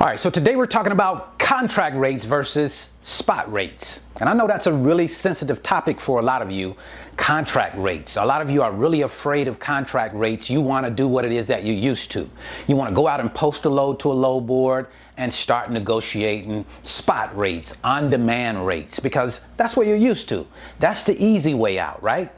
All right, so today we're talking about contract rates versus spot rates. And I know that's a really sensitive topic for a lot of you, contract rates. A lot of you are really afraid of contract rates. You want to do what it is that you're used to. You want to go out and post a load to a load board and start negotiating spot rates, on-demand rates, because that's what you're used to. That's the easy way out, right?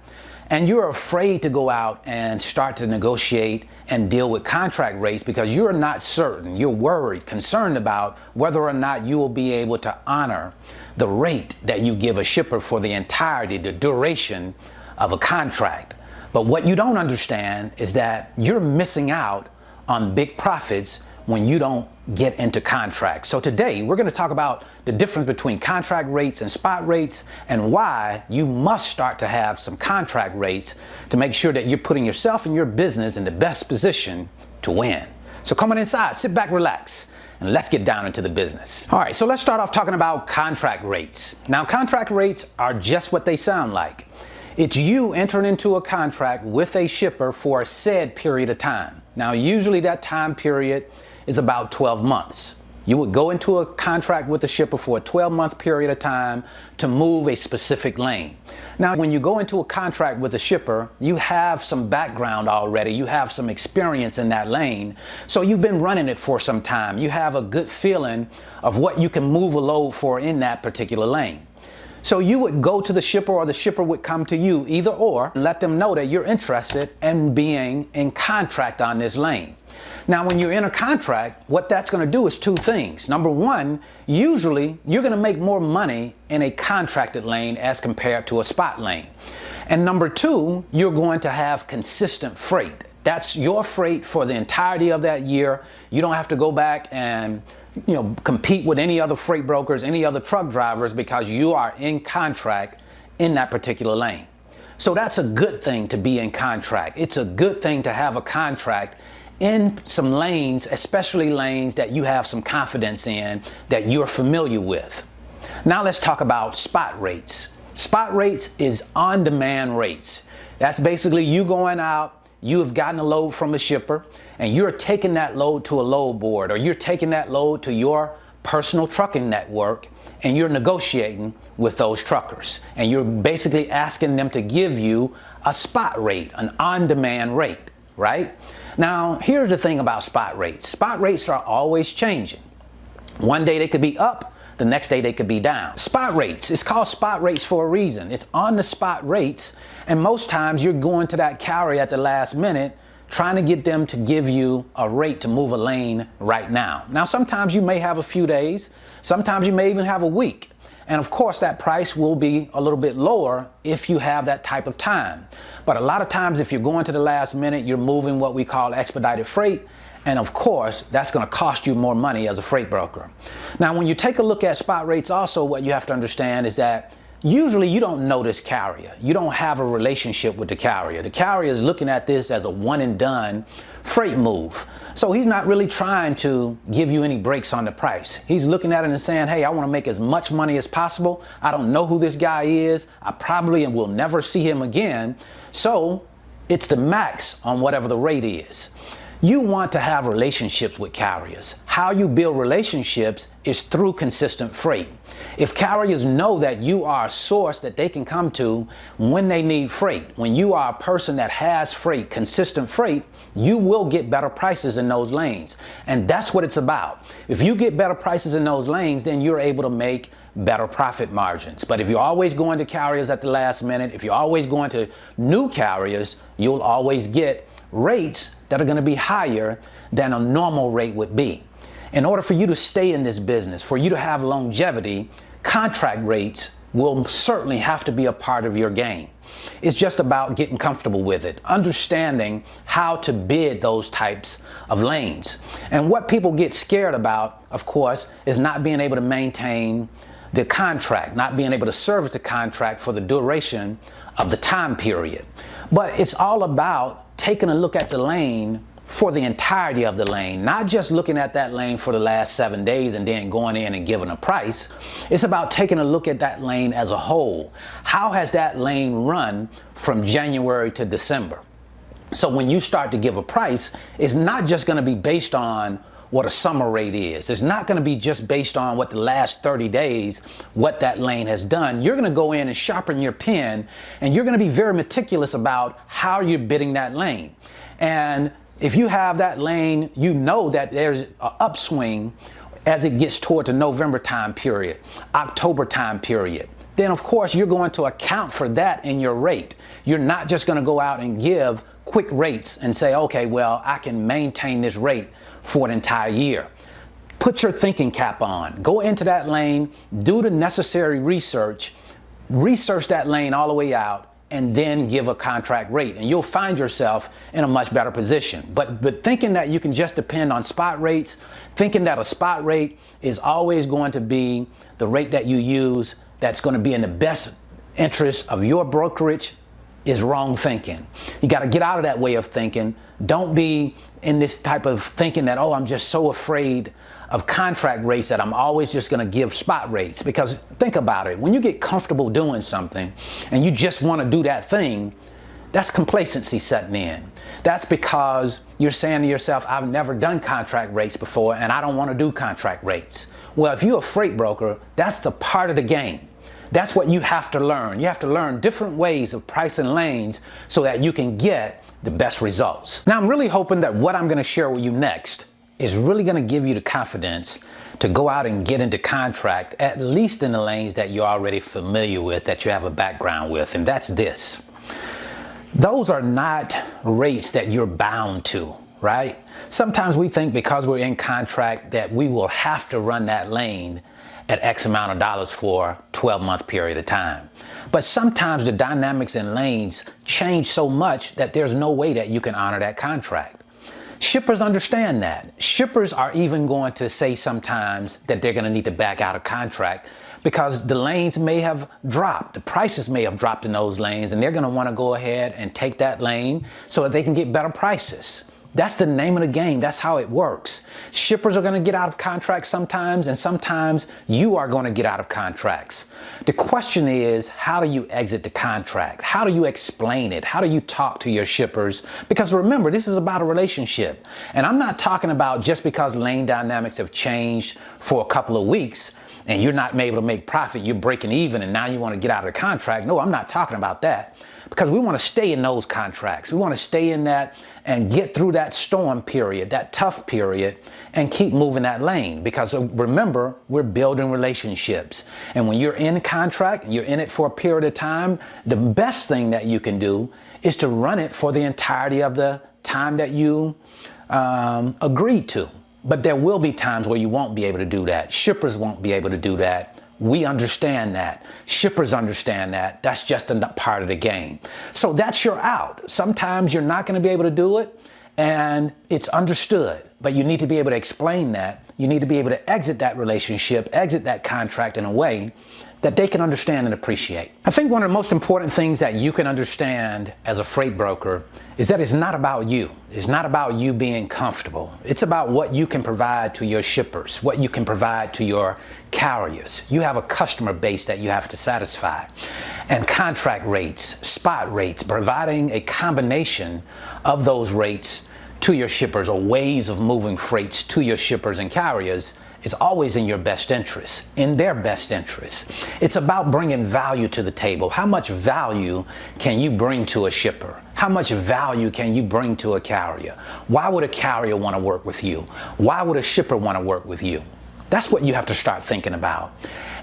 And you're afraid to go out and start to negotiate and deal with contract rates because you're not certain, you're worried, concerned about whether or not you will be able to honor the rate that you give a shipper for the entirety, the duration of a contract. But what you don't understand is that you're missing out on big profits when you don't get into contracts. So today we're going to talk about the difference between contract rates and spot rates and why you must start to have some contract rates to make sure that you're putting yourself and your business in the best position to win. So come on inside, sit back, relax, and let's get down into the business. All right, so let's start off talking about contract rates. Now, contract rates are just what they sound like. It's you entering into a contract with a shipper for a said period of time. Now, usually that time period is about 12 months. You would go into a contract with the shipper for a 12-month period of time to move a specific lane. Now, when you go into a contract with a shipper, you have some background already. You have some experience in that lane. So you've been running it for some time. You have a good feeling of what you can move a load for in that particular lane. So you would go to the shipper or the shipper would come to you, either or, and let them know that you're interested in being in contract on this lane. Now, when you're in a contract, what that's going to do is two things. Number one, usually you're going to make more money in a contracted lane as compared to a spot lane. And number two, you're going to have consistent freight. That's your freight for the entirety of that year. You don't have to go back and compete with any other freight brokers, any other truck drivers, because you are in contract in that particular lane. So that's a good thing to be in contract. It's a good thing to have a contract in some lanes, especially lanes that you have some confidence in, that you're familiar with. Now let's talk about spot rates. Spot rates is on-demand rates. That's basically you going out, you have gotten a load from a shipper, and you're taking that load to a load board, or you're taking that load to your personal trucking network, and you're negotiating with those truckers. And you're basically asking them to give you a spot rate, an on-demand rate, right? Now, here's the thing about spot rates. Spot rates are always changing. One day they could be up, the next day they could be down. Spot rates, it's called spot rates for a reason. It's on the spot rates, and most times you're going to that carrier at the last minute trying to get them to give you a rate to move a lane right now. Now, sometimes you may have a few days, sometimes you may even have a week. And of course, that price will be a little bit lower if you have that type of time. But a lot of times, if you're going to the last minute, you're moving what we call expedited freight. And of course, that's going to cost you more money as a freight broker. Now, when you take a look at spot rates, also what you have to understand is that usually you don't know this carrier. You don't have a relationship with the carrier. The carrier is looking at this as a one and done freight move. So he's not really trying to give you any breaks on the price. He's looking at it and saying, hey, I want to make as much money as possible. I don't know who this guy is. I probably will never see him again. So it's the max on whatever the rate is. You want to have relationships with carriers. How you build relationships is through consistent freight. If carriers know that you are a source that they can come to when they need freight, when you are a person that has freight, consistent freight, you will get better prices in those lanes. And that's what it's about. If you get better prices in those lanes, then you're able to make better profit margins. But if you're always going to carriers at the last minute, if you're always going to new carriers, you'll always get rates that are going to be higher than a normal rate would be. In order for you to stay in this business, for you to have longevity, contract rates will certainly have to be a part of your game. It's just about getting comfortable with it, understanding how to bid those types of lanes. And what people get scared about, of course, is not being able to maintain the contract, not being able to service the contract for the duration of the time period. But it's all about taking a look at the lane for the entirety of the lane, not just looking at that lane for the last 7 days and then going in and giving a price. It's about taking a look at that lane as a whole. How has that lane run from January to December? So when you start to give a price, it's not just going to be based on what a summer rate is. It's not going to be just based on what the last 30 days, what that lane has done. You're going to go in and sharpen your pen, and you're going to be very meticulous about how you're bidding that lane. And if you have that lane, you know that there's an upswing as it gets toward the November time period, October time period. Then of course you're going to account for that in your rate. You're not just going to go out and give quick rates and say, okay, well, I can maintain this rate for an entire year. Put your thinking cap on. Go into that lane, do the necessary research that lane all the way out, and then give a contract rate, and you'll find yourself in a much better position. But thinking that you can just depend on spot rates, thinking that a spot rate is always going to be the rate that you use that's going to be in the best interest of your brokerage is wrong thinking. You got to get out of that way of thinking. Don't be in this type of thinking that, oh, I'm just so afraid of contract rates that I'm always just going to give spot rates. Because think about it, when you get comfortable doing something and you just want to do that thing, that's complacency setting in. That's because you're saying to yourself, I've never done contract rates before and I don't want to do contract rates. Well, if you're a freight broker, that's the part of the game. That's what you have to learn. You have to learn different ways of pricing lanes so that you can get the best results. Now, I'm really hoping that what I'm going to share with you next is really going to give you the confidence to go out and get into contract, at least in the lanes that you're already familiar with, that you have a background with, and that's this. Those are not rates that you're bound to, right? Sometimes we think because we're in contract that we will have to run that lane at X amount of dollars for a 12-month period of time. But sometimes the dynamics in lanes change so much that there's no way that you can honor that contract. Shippers understand that. Shippers are even going to say sometimes that they're going to need to back out of contract because the lanes may have dropped. The prices may have dropped in those lanes, and they're going to want to go ahead and take that lane so that they can get better prices. That's the name of the game. That's how it works. Shippers are going to get out of contracts sometimes, and sometimes you are going to get out of contracts. The question is, how do you exit the contract? How do you explain it? How do you talk to your shippers? Because remember, this is about a relationship. And I'm not talking about just because lane dynamics have changed for a couple of weeks and you're not able to make profit, you're breaking even, and now you want to get out of the contract. No, I'm not talking about that. Because we want to stay in those contracts. We want to stay in that and get through that storm period, that tough period, and keep moving that lane. Because remember, we're building relationships. And when you're in contract and you're in it for a period of time, the best thing that you can do is to run it for the entirety of the time that you agreed to. But there will be times where you won't be able to do that. Shippers won't be able to do that. We understand that. Shippers understand that. That's just a part of the game. So that's your out. Sometimes you're not going to be able to do it, and it's understood. But you need to be able to explain that. You need to be able to exit that relationship, exit that contract in a way that they can understand and appreciate. I think one of the most important things that you can understand as a freight broker is that it's not about you. It's not about you being comfortable. It's about what you can provide to your shippers, what you can provide to your carriers. You have a customer base that you have to satisfy. And contract rates, spot rates, providing a combination of those rates to your shippers or ways of moving freights to your shippers and carriers is always in your best interest, in their best interest. It's about bringing value to the table. How much value can you bring to a shipper? How much value can you bring to a carrier? Why would a carrier want to work with you? Why would a shipper want to work with you? That's what you have to start thinking about.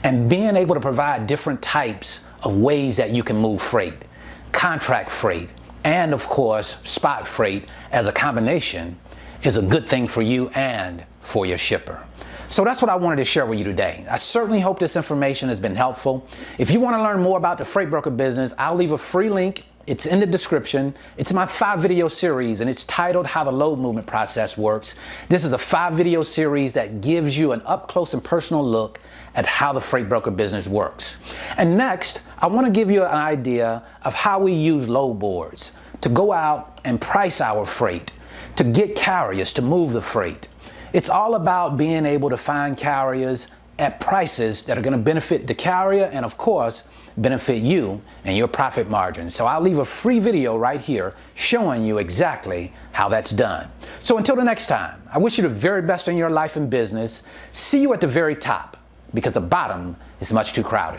And being able to provide different types of ways that you can move freight, contract freight, and of course, spot freight as a combination is a good thing for you and for your shipper. So that's what I wanted to share with you today. I certainly hope this information has been helpful. If you want to learn more about the freight broker business, I'll leave a free link. It's in the description. It's my 5-video series, and it's titled How the Load Movement Process Works. This is a 5-video series that gives you an up-close and personal look at how the freight broker business works. And next, I want to give you an idea of how we use load boards to go out and price our freight, to get carriers to move the freight. It's all about being able to find carriers at prices that are going to benefit the carrier and, of course, benefit you and your profit margin. So I'll leave a free video right here showing you exactly how that's done. So until the next time, I wish you the very best in your life and business. See you at the very top, because the bottom is much too crowded.